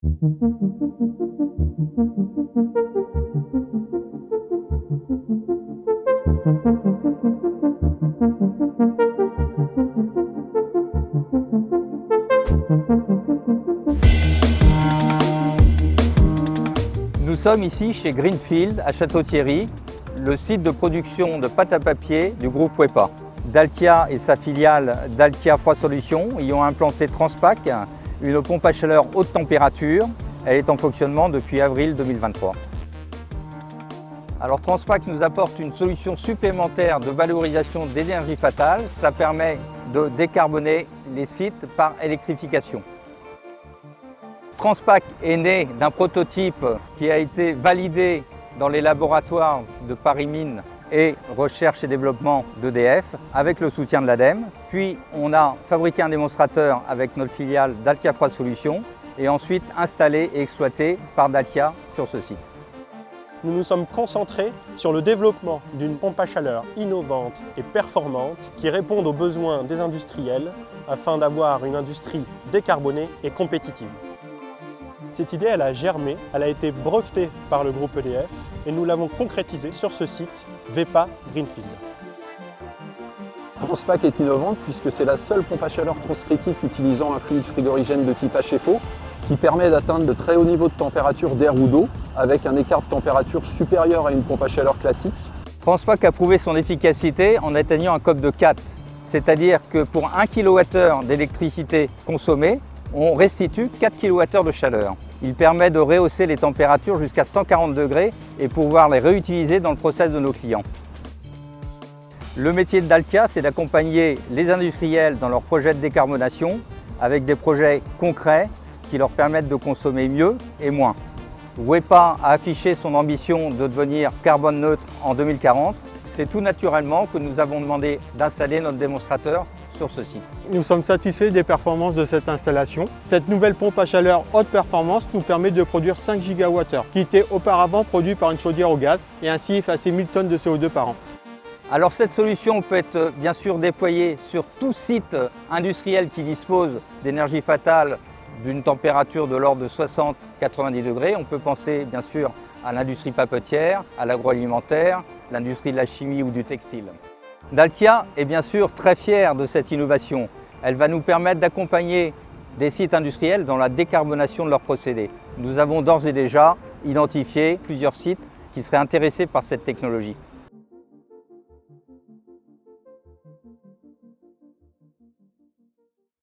Nous sommes ici chez Greenfield à Château-Thierry, le site de production de pâte à papier du groupe WEPA. Dalkia et sa filiale Dalkia Froid Solutions y ont implanté Transpac, une pompe à chaleur haute température. Elle est en fonctionnement depuis avril 2023. Alors Transpac nous apporte une solution supplémentaire de valorisation d'énergie fatale. Ça permet de décarboner les sites par électrification. Transpac est né d'un prototype qui a été validé dans les laboratoires de Paris Mines et Recherche et Développement d'EDF avec le soutien de l'ADEME. Puis on a fabriqué un démonstrateur avec notre filiale Dalkia Froid Solutions et ensuite installé et exploité par Dalkia sur ce site. Nous nous sommes concentrés sur le développement d'une pompe à chaleur innovante et performante qui réponde aux besoins des industriels afin d'avoir une industrie décarbonée et compétitive. Cette idée, elle a germé, elle a été brevetée par le groupe EDF et nous l'avons concrétisée sur ce site WEPA Greenfield. Transpac est innovante puisque c'est la seule pompe à chaleur transcritique utilisant un fluide frigorigène de type HFO qui permet d'atteindre de très hauts niveaux de température d'air ou d'eau avec un écart de température supérieur à une pompe à chaleur classique. Transpac a prouvé son efficacité en atteignant un COP de 4, c'est-à-dire que pour 1 kWh d'électricité consommée, on restitue 4 kWh de chaleur. Il permet de rehausser les températures jusqu'à 140 degrés et pouvoir les réutiliser dans le process de nos clients. Le métier de Dalkia, c'est d'accompagner les industriels dans leurs projets de décarbonation avec des projets concrets qui leur permettent de consommer mieux et moins. WEPA a affiché son ambition de devenir carbone neutre en 2040. C'est tout naturellement que nous avons demandé d'installer notre démonstrateur sur ce site. Nous sommes satisfaits des performances de cette installation. Cette nouvelle pompe à chaleur haute performance nous permet de produire 5 GWh, qui était auparavant produit par une chaudière au gaz et ainsi effacer 1000 tonnes de CO2 par an. Alors cette solution peut être bien sûr déployée sur tout site industriel qui dispose d'énergie fatale d'une température de l'ordre de 60-90 degrés. On peut penser bien sûr à l'industrie papetière, à l'agroalimentaire, l'industrie de la chimie ou du textile. Dalkia est bien sûr très fière de cette innovation. Elle va nous permettre d'accompagner des sites industriels dans la décarbonation de leurs procédés. Nous avons d'ores et déjà identifié plusieurs sites qui seraient intéressés par cette technologie.